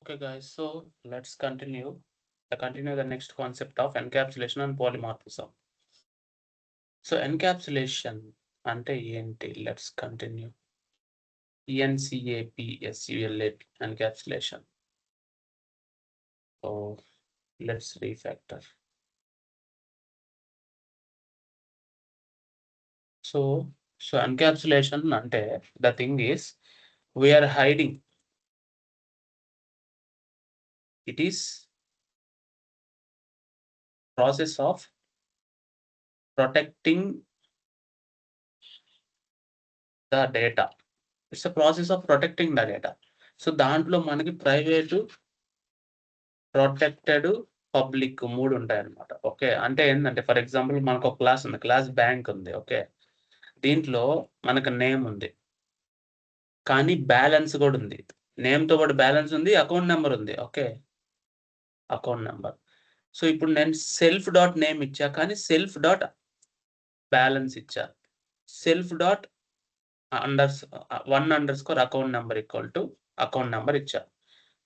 Okay, guys, so let's continue the next concept of encapsulation and polymorphism. So encapsulation ante enti? Let's continue. ENCAPSULA encapsulation. So let's refactor. So encapsulation ante the thing is we are hiding. It is process of protecting the data. It's a process of protecting the data. So దాంట్లో మనకి private protected public 3 ఉంటాయన్నమాట. Okay. అంటే ఏందంటే for example మనకు ఒక class ఉంది. Class bank ఉంది. Okay. దీంట్లో మనకు నేమ్ ఉంది. కానీ బ్యాలెన్స్ కూడా ఉంది. నేమ్‌తో పాటు బ్యాలెన్స్ ఉంది. అకౌంట్ నంబర్ ఉంది. ఓకే. Account number. సో ఇప్పుడు నేను సెల్ఫ్ డాట్ నేమ్ ఇచ్చా. కానీ సెల్ఫ్ డాట్ బ్యాలెన్స్ ఇచ్చా. Self dot _1_ account number equal to account number ఇచ్చా.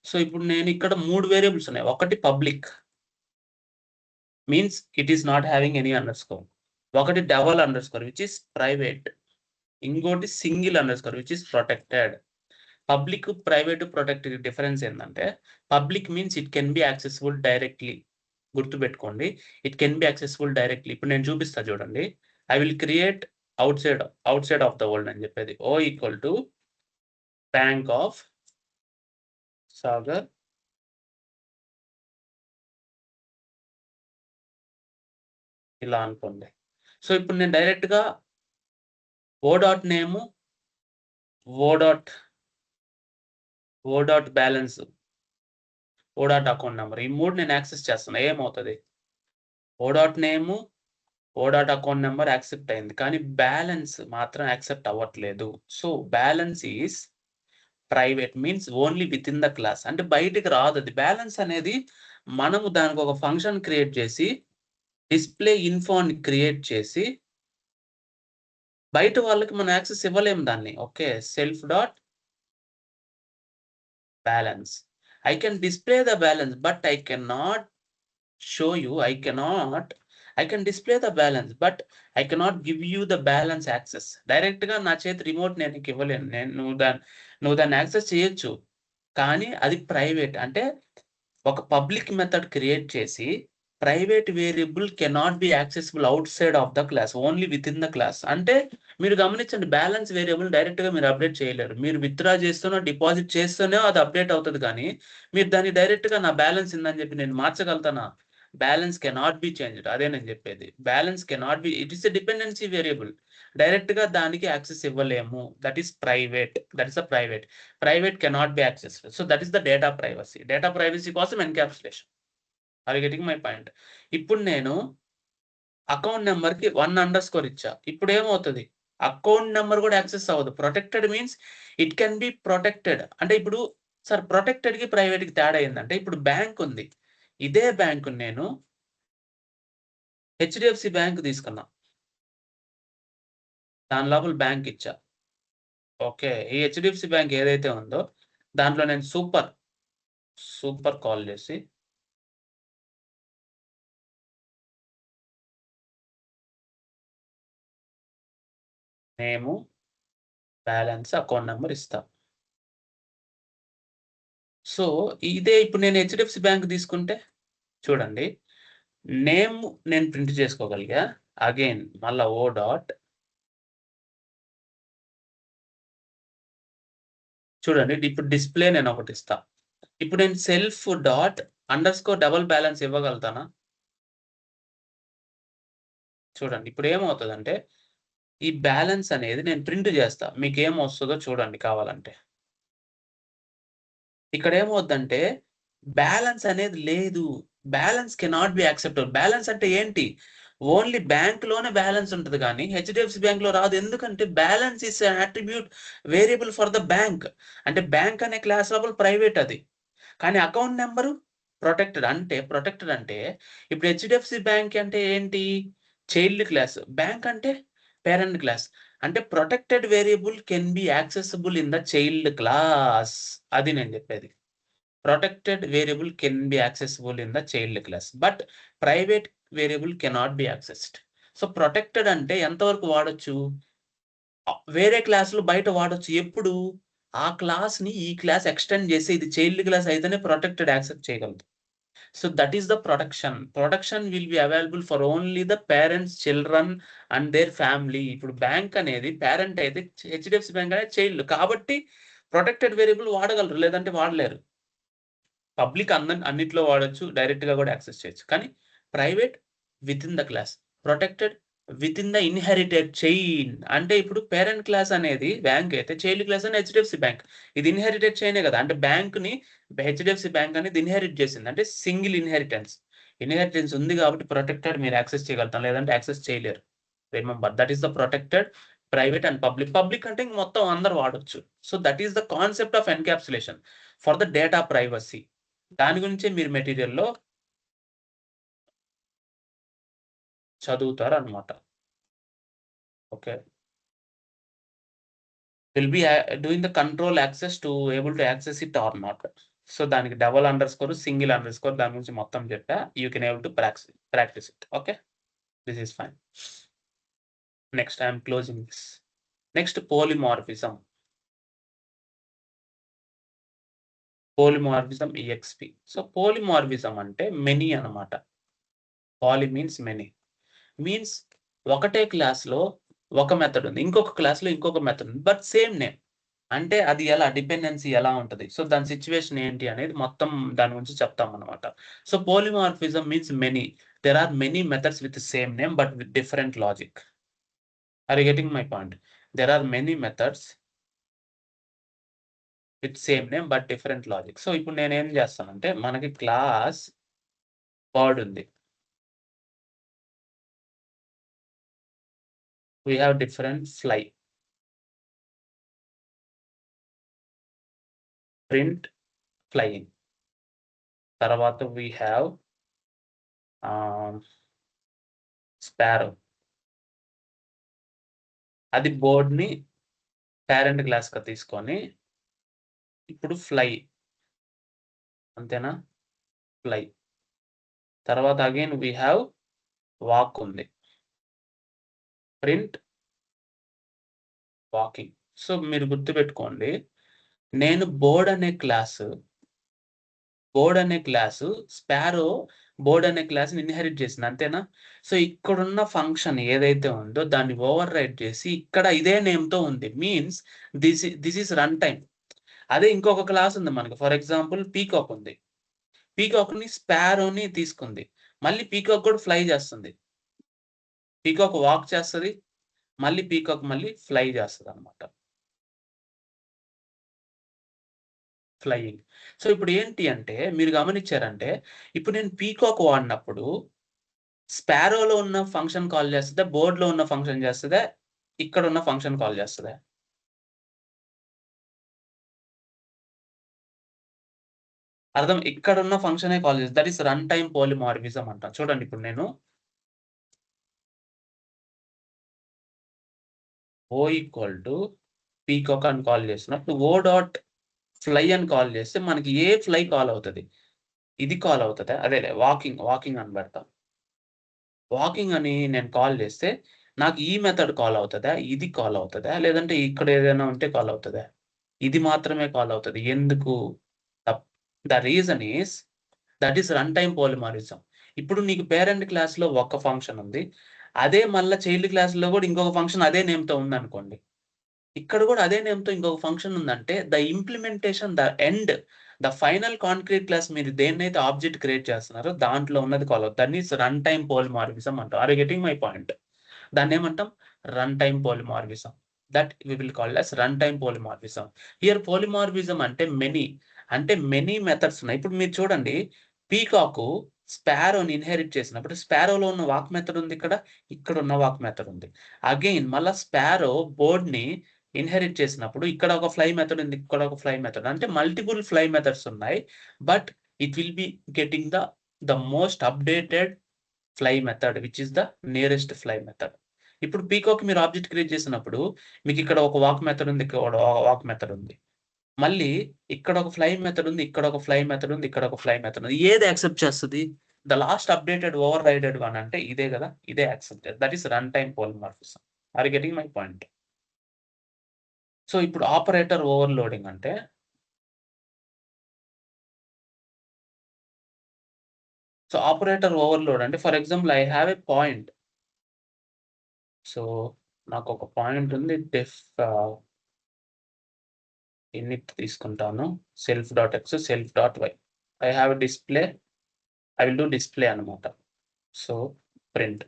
సో ఇప్పుడు నేను ఇక్కడ 3 వేరియబుల్స్ ఉన్నాయి. ఒకటి public means it is not having any underscore. ఒకటి double underscore which is private. ఇంకోటి single underscore which is protected. Public, private, protected difference ఏందంటే public means it can be accessible directly. గుర్తుపెట్టుకోండి. It can be accessible directly. ఇప్పుడు నేను చూపిస్తా చూడండి. I will create outside of the world అని చెప్పేది. O = bank of Sagar ఇలా అనుకోండి. సో ఇప్పుడు నేను డైరెక్ట్‌గా ఓ డాట్ నేము, ఓ డాట్ బ్యాలెన్స్, ఓ డాట్ అకౌంట్ నంబర్ ఈ 3 నేను యాక్సెస్ చేస్తున్నా. ఏమవుతది? ఓ డాట్ నేము, ఓ డాట్ అకౌంట్ నంబర్ యాక్సెప్ట్ అయింది. కానీ బ్యాలెన్స్ మాత్రం యాక్సెప్ట్ అవ్వట్లేదు. So balance is private means only within the class. అంటే బయటికి రాదది. బ్యాలెన్స్ అనేది మనము దానికి ఒక ఫంక్షన్ క్రియేట్ చేసి డిస్‌ప్లే ఇన్ఫో అని క్రియేట్ చేసి బయట వాళ్ళకి మనం యాక్సెస్ ఇవ్వలేము దాన్ని. Okay. Self dot balance. I can display the balance, but I cannot show you. I can display the balance, but I cannot give you the balance access. Direct గా నా చేతి రిమోట్ నేను నీకు ఇవ్వలేను. నువ్వు దాన్ని యాక్సెస్ చేయొచ్చు. కానీ అది ప్రైవేట్. అంటే ఒక పబ్లిక్ మెథడ్ క్రియేట్ చేసి private variable cannot be accessible out side of the class, only with in the class. అంటే మీరు గమనించండి, బ్యాలెన్స్ వేరియబుల్ డైరెక్ట్ గా మీరు అప్డేట్ చేయలేరు. మీరు విత్డ్రా చేస్తూనో డిపాజిట్ చేస్తూనే అది అప్డేట్ అవుతుంది. కానీ మీరు దాన్ని డైరెక్ట్ గా నా బ్యాలెన్స్ ఉందని చెప్పి నేను మార్చగలుగుతానా? Balance cannot be changed. అదే నేను చెప్పేది. Balance cannot be, it is a dependency variable. Direct గా దానికి యాక్సెస్ ఇవ్వలేము. That is private. Private cannot be accessed. So that is the data privacy. Data privacy కోసం encapsulation. Are you getting my point? ఇప్పుడు నేను account number కి 1_ ఇచ్చా. ఇప్పుడు ఏమవుతుంది? అకౌంట్ నెంబర్ కూడా యాక్సెస్ అవ్వదు. Protected means it can be protected. అంటే ఇప్పుడు సార్ ప్రొటెక్టెడ్ కి ప్రైవేట్ కి తేడా ఏందంటే ఇప్పుడు బ్యాంక్ ఉంది. ఇదే బ్యాంక్ నేను హెచ్‌డిఎఫ్‌సి బ్యాంక్ తీసుకున్నా. దాని లోపల బ్యాంక్ ఇచ్చా. ఓకే. ఈ హెచ్‌డిఎఫ్‌సి బ్యాంక్ ఏదైతే ఉందో దాంట్లో నేను సూపర్ కాల్ చేసి నేము, బ్యాలెన్స్, అకౌంట్ నంబర్ ఇస్తా. సో ఇదే ఇప్పుడు నేను హెచ్‌డిఎఫ్‌సి బ్యాంక్ తీసుకుంటే చూడండి, నేమ్ నేను ప్రింట్ చేసుకోగలిగా. అగైన్ మళ్ళా ఓ డాట్ చూడండి, ఇప్పుడు డిస్‌ప్లే నేను ఒకటి ఇస్తా. ఇప్పుడు నేను self dot underscore double balance ఇవ్వగలుగుతానా? చూడండి ఇప్పుడు ఏమవుతదంటే ఈ బ్యాలెన్స్ అనేది నేను ప్రింట్ చేస్తా. మీకేమొస్తదో చూడండి కావాలంటే. ఇక్కడ ఏమవుద్దంటే బ్యాలెన్స్ అనేది లేదు. Balance cannot B acceptable. Balance అంటే ఏంటి? ఓన్లీ బ్యాంక్‌లోనే బ్యాలెన్స్ ఉంటది గానీ హెచ్‌డిఎఫ్‌సి బ్యాంక్‌లో రాదు. ఎందుకంటే balance is an attribute variable for the bank. అంటే బ్యాంక్ అనే క్లాస్ లోపల ప్రైవేట్ అది. కానీ అకౌంట్ నంబరు ప్రొటెక్టెడ్ అంటే ఇప్పుడు హెచ్‌డిఎఫ్‌సి బ్యాంక్ అంటే ఏంటి? Child class. బ్యాంక్ అంటే పేరెంట్ క్లాస్. అంటే protected variable can be accessible in the child class. అది నేను చెప్పేది. protected variable can be accessible in the child class, but private variable cannot be accessed. So protected అంటే ఎంతవరకు వాడొచ్చు, వేరే క్లాసులు బయట వాడొచ్చు. ఎప్పుడు ఆ క్లాస్ని ఈ క్లాస్ ఎక్స్టెండ్ చేసి ఇది చైల్డ్ క్లాస్ అయితేనే ప్రొటెక్టెడ్ యాక్సెప్ట్ చేయగలదు. So that is the protection will be available for only the parents, children and their family. ఇప్పుడు బ్యాంక్ అనేది పేరెంట్ అయితే హెచ్డిఎఫ్సి బ్యాంక్ అనేది చైల్డ్, కాబట్టి ప్రొటెక్టెడ్ వేరియబుల్ వాడగలరు, లేదంటే వాడలేరు. పబ్లిక్ అన్నిట్లో వాడొచ్చు, డైరెక్ట్ గా కూడా యాక్సెస్ చేయొచ్చు. కానీ private with in the class, protected with in the inherited chain. అంటే ఇప్పుడు పేరెంట్ క్లాస్ అనేది బ్యాంక్ అయితే, చైల్డ్ క్లాస్ అని హెచ్డిఎఫ్సి బ్యాంక్. ఇది ఇన్హెరిటెడ్ చైనే కదా, అంటే బ్యాంక్ ని హెచ్డిఎఫ్సి బ్యాంక్ అనేది ఇన్హెరిట్ చేసింది, అంటే సింగిల్ ఇన్హెరిటెన్స్ ఉంది కాబట్టి ప్రొటెక్టెడ్ మీరు యాక్సెస్ చేయగలుగుతాం, లేదంటే యాక్సెస్ చేయలేరు. Remember that is the protected, private and public అంటే మొత్తం అందరు వాడొచ్చు. So that is the concept of encapsulation for the data privacy. దాని గురించే మీరు మెటీరియల్లో చదువుతారు అనమాట. Okay, will be doing the control access to able to access it or not. So దానికి డబుల్_, సింగిల్_, దాని గురించి మొత్తం చెప్పా. You can able to practice it. Okay, this is fine. Next I'm closing this. Next పోలిమార్ఫిజం EXP. So పోలిమార్ఫిజం అంటే many అనమాట. పాలి means many, means ఒకటే class లో ఒక మెథడ్ ఉంది, ఇంకొక క్లాస్ లో ఇంకొక మెథడ్ ఉంది, బట్ సేమ్ నేమ్. అంటే అది ఎలా, డిపెండెన్సీ ఎలా ఉంటుంది, సో దాని సిచ్యువేషన్ ఏంటి అనేది మొత్తం దాని గురించి చెప్తాం అనమాట. So polymorphism means many, there are many methods with same name but with different logic. Are you getting my point? There are many methods with same name but different logic. So ఇప్పుడు నేను ఏం చేస్తానంటే, మనకి class bird ఉంది, we have different fly, print flying. తర్వాత we have sparrow. అది board ని parent class గా తీసుకొని ఇప్పుడు ఫ్లై, అంతేనా, ఫ్లై. తర్వాత అగైన్ we have వాక్ ఉంది, ప్రింట్ వాకింగ్. సో మీరు గుర్తుపెట్టుకోండి, నేను బోర్డ్ అనే క్లాసు స్పారో బోర్డ్ అనే క్లాస్ ని ఇన్హెరిట్ చేసింది, అంతేనా. సో ఇక్కడున్న ఫంక్షన్ ఏదైతే ఉందో దాన్ని ఓవర్ రైట్ చేసి ఇక్కడ ఇదే నేమ్ తో ఉంది, means this is run time. అదే ఇంకొక క్లాస్ ఉంది మనకి, ఫర్ ఎగ్జాంపుల్ పీకాక్ ఉంది, పీకాక్ ని స్పారోని తీసుకుంది, మళ్ళీ పీకాక్ కూడా ఫ్లై చేస్తుంది, పీకాక్ వాక్ చేస్తుంది, మళ్ళీ పీకాక్ మళ్ళీ ఫ్లై చేస్తుంది అనమాట, ఫ్లయింగ్. సో ఇప్పుడు ఏంటి అంటే మీరు గమనించారంటే, ఇప్పుడు నేను పీకాక్ వాడినప్పుడు స్పారోలో ఉన్న ఫంక్షన్ కాల్ చేస్తుందా, బోర్డ్ లో ఉన్న ఫంక్షన్ చేస్తుందా, ఇక్కడ ఉన్న ఫంక్షన్ కాల్ చేస్తుందా? అర్థం, ఇక్కడ ఉన్న ఫంక్షనే కాల్ చేస్తుంది. That is run time polymorphism అంటాం. చూడండి, ఇప్పుడు నేను ఓ ఈక్వల్ టు పీకాక్ అని కాల్ చేసినప్పుడు ఓ డాట్ ఫ్లై అని కాల్ చేస్తే మనకి ఏ ఫ్లై కాల్ అవుతుంది, ఇది కాల్ అవుతుందా, అదే వాకింగ్ అని పెడతాం. వాకింగ్ అని నేను కాల్ చేస్తే నాకు ఈ మెథడ్ కాల్ అవుతుందా, ఇది కాల్ అవుతుందా, లేదంటే ఇక్కడ ఏదైనా ఉంటే కాల్ అవుతుందా? ఇది మాత్రమే కాల్ అవుతుంది. ఎందుకు? The reason is that is run time polymorphism. ఇప్పుడు నీకు పేరెంట్ క్లాస్ లో ఒక ఫంక్షన్ ఉంది, అదే మళ్ళీ చైల్డ్ క్లాస్ లో కూడా ఇంకొక ఫంక్షన్ అదే నేమ్ తో ఉంది అనుకోండి, ఇక్కడ కూడా అదే నేమ్ తో ఇంకొక ఫంక్షన్ ఉందంటే the implementation, the final concrete class మీరు దేన్నైతే ఆబ్జెక్ట్ క్రియేట్ చేస్తున్నారో దాంట్లో ఉన్నది కాల్ అవుతుంది. దాన్ని రన్ టైమ్ పోలిమార్ఫిజం అంటాం. Are you getting my point? దాన్ని ఏమంటాం? Run time polymorphism. That we will call as run time polymorphism. Here polymorphism అంటే మెనీ మెథడ్స్ ఉన్నాయి. ఇప్పుడు మీరు చూడండి, పీకాక్ స్పారోని ఇన్హెరిట్ చేసినప్పుడు స్పారోలో ఉన్న వాక్ మెథడ్ ఉంది, ఇక్కడ ఉన్న వాక్ మెథడ్ ఉంది. అగైన్ మళ్ళా స్పారో బోర్డ్ ని ఇన్హెరిట్ చేసినప్పుడు ఇక్కడ ఒక ఫ్లై మెథడ్ ఉంది, ఇక్కడ ఒక ఫ్లై మెథడ్, అంటే మల్టిపుల్ ఫ్లై మెథడ్స్ ఉన్నాయి. But it will be getting the most updated fly method which is the nearest fly method. ఇప్పుడు పీకాక్ మీరు ఆబ్జెక్ట్ క్రియేట్ చేసినప్పుడు మీకు ఇక్కడ ఒక వాక్ మెథడ్ ఉంది, ఇక్కడ ఒక వాక్ మెథడ్ ఉంది. మళ్ళీ ఇక్కడ ఒక ఫ్లై మెథడ్ ఉంది, ఇక్కడ ఒక ఫ్లై మెథడ్ ఉంది, ఇక్కడ ఒక ఫ్లై మెథడ్ ఉంది. ఏది యాక్సెప్ట్ చేస్తది? The last updated overrided one అంటే ఇదే కదా, ఇదే యాక్సెప్ట్ చేస్తుంది. That is run time polymorphism. Are you getting my point? So ఇప్పుడు ఆపరేటర్ ఓవర్లోడింగ్ అంటే ఆపరేటర్ ఓవర్లోడ్ అంటే for example I have a point. So నాకు ఒక పాయింట్ ఉంది, డెఫ్ ఇనిట్ తీసుకుంటాను, self dot x, self dot y. I have display, I will do display అనమాట. So print.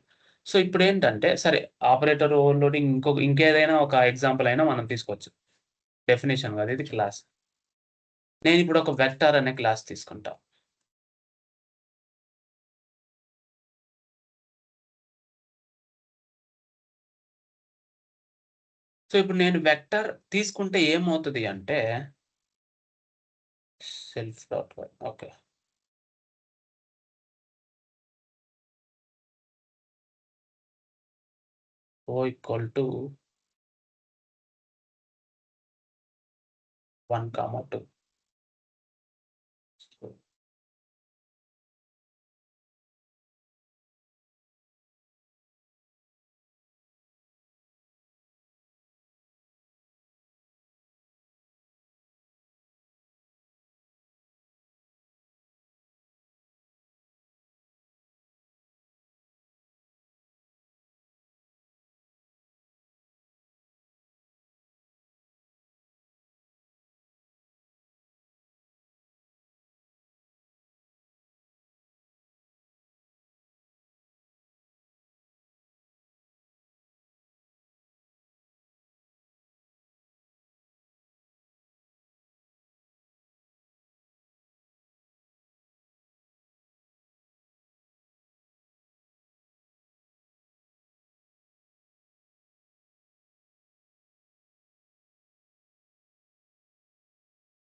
So ఇప్పుడు ఏంటంటే సరే, ఆపరేటర్ ఓవర్లోడింగ్ ఇంకేదైనా ఒక ఎగ్జాంపుల్ అయినా మనం తీసుకోవచ్చు. డెఫినేషన్ కాదు, ఇది క్లాస్. నేను ఇప్పుడు ఒక వెక్టార్ అనే క్లాస్ తీసుకుంటా. సో ఇప్పుడు నేను వెక్టర్ తీసుకుంటే ఏమవుతుంది అంటే self dot y. Okay, O equal to 1, 2.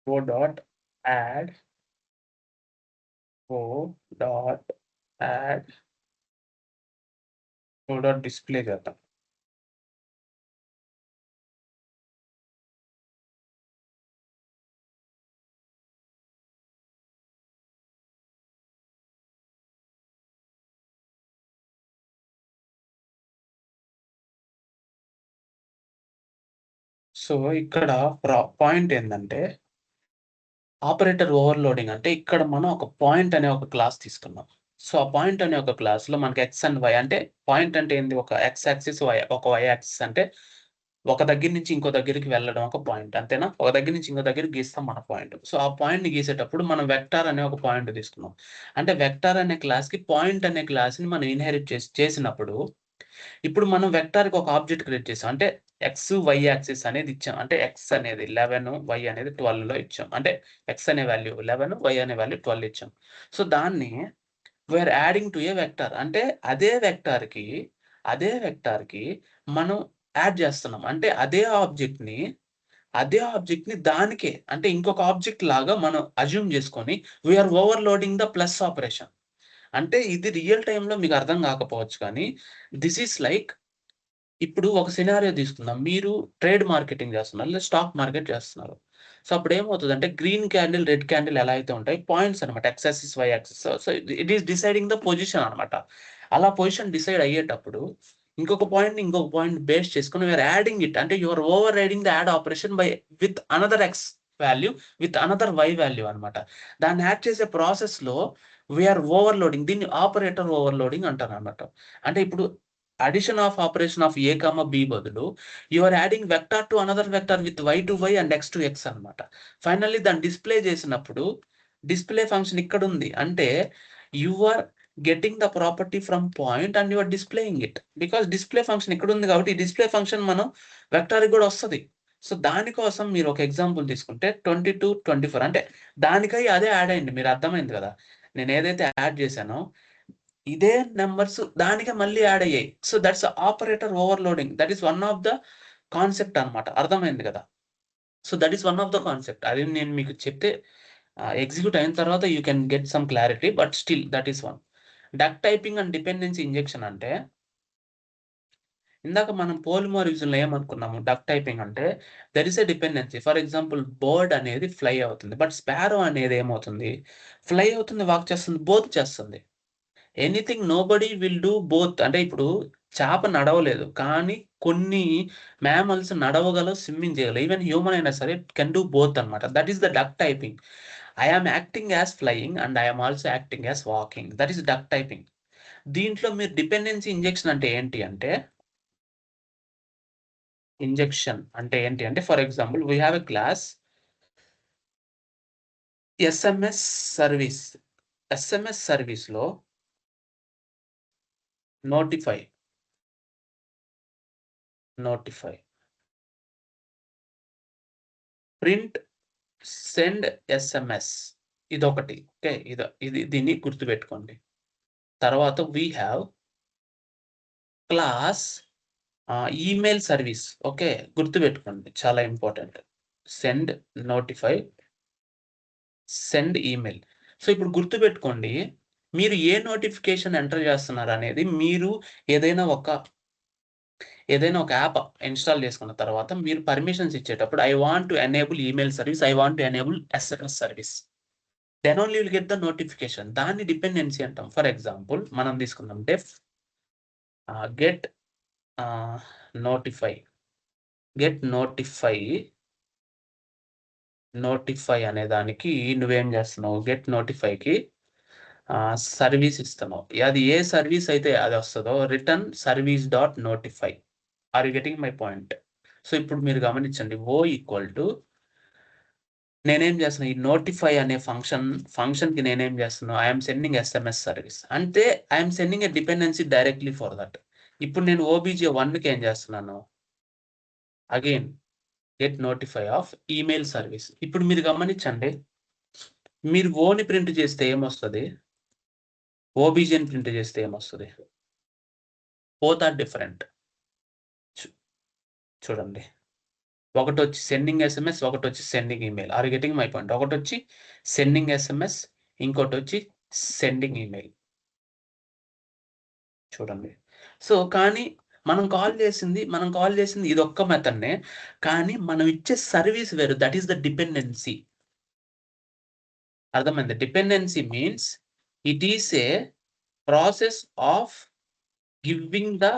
O dot add, O dot add, O dot display చేద్దాం. సో ఇక్కడ పాయింట్ ఏంటంటే ఆపరేటర్ ఓవర్లోడింగ్ అంటే ఇక్కడ మనం ఒక పాయింట్ అనే ఒక క్లాస్ తీసుకున్నాం. సో ఆ పాయింట్ అనే ఒక క్లాస్ లో మనకి ఎక్స్ అండ్ వై అంటే పాయింట్ అంటే ఏంది, ఒక ఎక్స్ యాక్సిస్, ఒక వై యాక్సిస్. అంటే ఒక దగ్గర నుంచి ఇంకో దగ్గరికి వెళ్ళడం ఒక పాయింట్, అంతేనా? ఒక దగ్గర నుంచి ఇంకో దగ్గరికి గీస్తాం మన పాయింట్. సో ఆ పాయింట్ ని గీసేటప్పుడు మనం వెక్టార్ అనే ఒక పాయింట్ తీసుకున్నాం. అంటే వెక్టార్ అనే క్లాస్ కి పాయింట్ అనే క్లాస్ ని మనం ఇన్హెరిట్ చేసినప్పుడు ఇప్పుడు మనం వెక్టార్‌కి ఒక ఆబ్జెక్ట్ క్రియేట్ చేసాం. అంటే ఎక్స్, వై యాక్సిస్ అనేది ఇచ్చాం. అంటే ఎక్స్ అనేది 11, వై అనేది 12లో ఇచ్చాం. అంటే ఎక్స్ అనే వాల్యూ 11, వై అనే వాల్యూ 12 ఇచ్చాం. సో దాన్ని we are adding to a vector. అంటే అదే వెక్టార్‌కి మనం యాడ్ చేస్తున్నాం. అంటే అదే ఆబ్జెక్ట్‌ని దానికే అంటే ఇంకొక ఆబ్జెక్ట్ లాగా మనం అస్యూమ్ చేసుకొని we are overloading the plus operation. అంటే ఇది రియల్ టైమ్‌లో మీకు అర్థం కాకపోవచ్చు కానీ దిస్ ఈస్ లైక్ ఇప్పుడు ఒక సినారియో తీసుకుందాం. మీరు ట్రేడ్ మార్కెటింగ్ చేస్తున్నారు. లేదా స్టాక్ మార్కెట్ చేస్తున్నారు. సో అప్పుడేమవుతదంటే గ్రీన్ క్యాండిల్, రెడ్ క్యాండిల్ ఎలా అయితే ఉంటాయి పాయింట్స్ అనమాట. X axis, y axis. So it is deciding the position అనమాట. అలా పొజిషన్ డిసైడ్ అయ్యేటప్పుడు ఇంకొక పాయింట్ బేస్ చేసుకొని వి ఆర్ యాడింగ్ ఇట్. అంటే you are overriding the add operation with another x value, with another y value అనమాట. దాన్ని add చేసే ప్రాసెస్‌లో వి ఆర్ ఓవర్‌లోడింగ్. దీన్ని ఆపరేటర్ ఓవర్‌లోడింగ్ అంటారనమాట. అంటే ఇప్పుడు addition of operation of a, b బదులు you are adding vector to another vector with y to y and x to x అనమాట. ఫైనల్లీ దాన్ని డిస్ప్లే చేసినప్పుడు డిస్ప్లే ఫంక్షన్ ఇక్కడ ఉంది. అంటే you are getting the property from point and you are displaying it. Because display function ఇక్కడ ఉంది కాబట్టి ఈ డిస్ప్లే ఫంక్షన్ మనం వెక్టార్‌కి కూడా వస్తది. సో దానికోసం మీరు ఒక ఎగ్జాంపుల్ తీసుకుంటే 22, 24 అంటే దానికై అదే యాడ్ అయింది. మీరు అర్థమైంది కదా! నేను ఏదైతే యాడ్ చేశానో ఇదే నంబర్స్ దానికే మళ్ళీ యాడ్ అయ్యాయి. So that's operator overloading. That is one of the concept అన్నమాట. అర్థమైంది కదా! So that is one of the concept. అది నేను మీకు చెప్తే ఎగ్జిక్యూట్ అయిన తర్వాత you can get some clarity. But still that is one. Duck typing and dependency injection అంటే ఇందాక మనం పోలిమారిజంలో ఏమనుకున్నాము డక్ టైపింగ్ అంటే there is a dependency. For example bird అనేది ఫ్లై అవుతుంది. బట్ స్పారో అనేది ఏమవుతుంది? ఫ్లై అవుతుంది, వాక్ చేస్తుంది, బోత్ చేస్తుంది. Anything nobody will do both. అంటే ఇప్పుడు చేప నడవలేదు. కానీ కొన్ని మ్యామల్స్ నడవగలవు, స్విమ్మింగ్ చేయగలవు. ఈవెన్ హ్యూమన్ అయినా సరే కెన్ డూ బోత్ అన్నమాట. That is the duck typing. I am acting as flying and I am also acting as walking. That is duck typing. దీంట్లో మీరు డిపెండెన్సీ ఇంజెక్షన్ అంటే ఏంటి అంటే for example we have a class SMS service. SMS సర్వీస్‌లో notify print, send SMS ఇదొకటి. Okay. దీన్ని గుర్తుపెట్టుకోండి. తర్వాత we have class email service. Okay. గుర్తుపెట్టుకోండి, చాలా important. Send, notify, send email. So, ఇప్పుడు గుర్తుపెట్టుకోండి, మీరు ఏ నోటిఫికేషన్ ఎంటర్ చేస్తున్నారనేది మీరు ఏదైనా ఒక యాప్ ఇన్‌స్టాల్ చేసుకున్న తర్వాత మీరు పర్మిషన్స్ ఇచ్చేటప్పుడు I want to enable email service, I want to enable SMS service. Then only you will get the notification. దాన్ని డిపెండెన్సీ అంటాం. ఫర్ ఎగ్జాంపుల్ మనం తీసుకుందాం def get notify. Get notify అనే దానికి నువ్వేం చేస్తున్నావు? గెట్ నోటిఫైకి సర్వీస్ ఇస్తున్నావు. అది ఏ సర్వీస్ అయితే అది వస్తదో return service dot notify. Are you getting my point? So, ఇప్పుడు మీరు గమనించండి. ఈక్వల్ టు నేనేం చేస్తున్నా, ఈ నోటిఫై అనే ఫంక్షన్‌కి నేనేం చేస్తున్నా, I am sending SMS service. అంటే I am sending a dependency directly for that. ఇప్పుడు నేను OBJ1కి ఏం చేస్తున్నాను? Again get notify of email service. ఇప్పుడు మీరు గమనించండి. మీరు ఓని ప్రింట్ చేస్తే ఏమొస్తది? ఓబీజేని ప్రింట్ చేస్తే ఏమొస్తది? Both are different. చూడండి. ఒకటొచ్చి సెండింగ్ ఎస్ఎంఎస్, ఒకటొచ్చి sending email. Are you getting my point? ఒకటొచ్చి సెండింగ్ ఎస్ఎంఎస్, ఇంకోటొచ్చి సెండింగ్ ఈమెయిల్. చూడండి. సో, కానీ మనం కాల్ చేసింది ఇదొక్క మెథడ్‌నే. కానీ మనం ఇచ్చే సర్వీస్ వేరు. That is the dependency. అర్థమైందా? Dependency means it is a process of giving the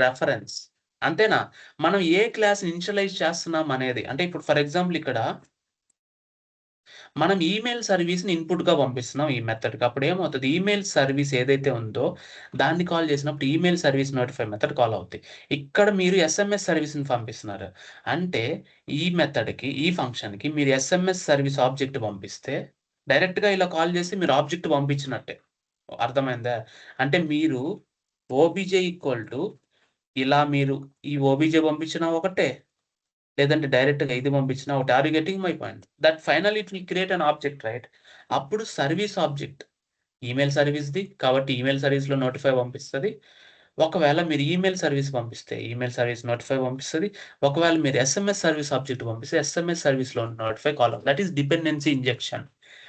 reference. అంతేనా? మనం ఏ క్లాస్‌ని ఇనిషియలైజ్ చేస్తున్నాం అనేది. అంటే ఇప్పుడు ఫర్ ఎగ్జాంపుల్ ఇక్కడ మనం ఈమెయిల్ సర్వీస్‌ని ఇన్‌పుట్‌గా పంపిస్తున్నాం ఈ మెథడ్‌కి. అప్పుడు ఏమవుతది? ఈమెయిల్ సర్వీస్ ఏదైతే ఉందో దాన్ని కాల్ చేసినప్పుడు email service notify method call అవుద్ది. ఇక్కడ మీరు ఎస్ఎంఎస్ సర్వీస్‌ని పంపిస్తున్నారు. అంటే ఈ మెథడ్‌కి, ఈ ఫంక్షన్‌కి మీరు ఎస్ఎంఎస్ సర్వీస్ ఆబ్జెక్ట్ పంపిస్తే డైరెక్ట్‌గా ఇలా కాల్ చేసి మీరు ఆబ్జెక్ట్ పంపించినట్టే. అర్థమైందా? అంటే మీరు ఓబీజే ఈక్వల్ టు ఇలా మీరు ఈ ఓబీజే పంపించినా ఒకటే. లేదంటే డైరెక్ట్‌గా ఇది పంపించినా ఒకటే. Are you getting my point? That finally it will create an object right? అప్పుడు సర్వీస్ ఆబ్జెక్ట్ ఈమెయిల్ సర్వీస్‌ది కాబట్టి ఈమెయిల్ సర్వీస్‌లో నోటిఫై పంపిస్తది. ఒకవేళ మీరు ఈమెయిల్ సర్వీస్ పంపిస్తే ఈమెయిల్ సర్వీస్ నోటిఫై పంపిస్తది. ఒకవేళ మీరు ఎస్ఎంఎస్ సర్వీస్ ఆబ్జెక్ట్ పంపిస్తే ఎస్ఎంఎస్ సర్వీస్‌లో నోటిఫై కాల్ అవుతుంది. That is dependency injection.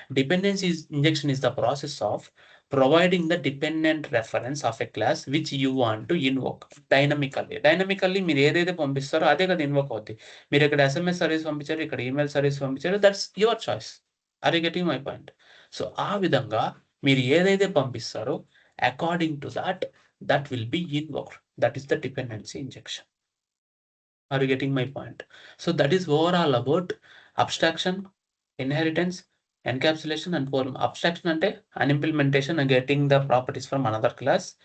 Dependency injection is the process of providing the dependent reference of a class which you want to invoke dynamically. Dynamically మీరు ఏదైతే పంపిస్తారో అదే కదా ఇన్వోక్ అవుద్ది. మీరు ఇక్కడ ఎస్ఎంఎస్ సర్వీస్ పంపించారు, ఇక్కడ ఈమెయిల్ సర్వీస్ పంపించారు. That's your choice. Are you getting my point? So, ఆ విధంగా మీరు ఏదైతే పంపిస్తారో according to that will be invoked. That is the dependency injection. Are you getting my point? So, that is overall about abstraction, inheritance, encapsulation and form. Abstraction ante an implementation and getting the properties from another class,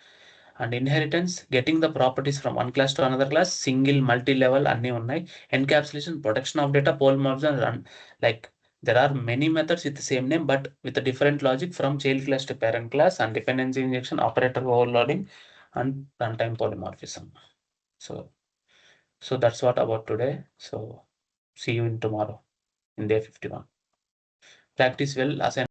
and inheritance getting the properties from one class to another class, single multi-level anni unnai. Encapsulation protection of data, polymorphism, and like there are many methods with the same name but with a different logic from child class to parent class, and dependency injection, operator overloading, and runtime polymorphism. So that's what about today. So see you in tomorrow in day 51. Practice well, assign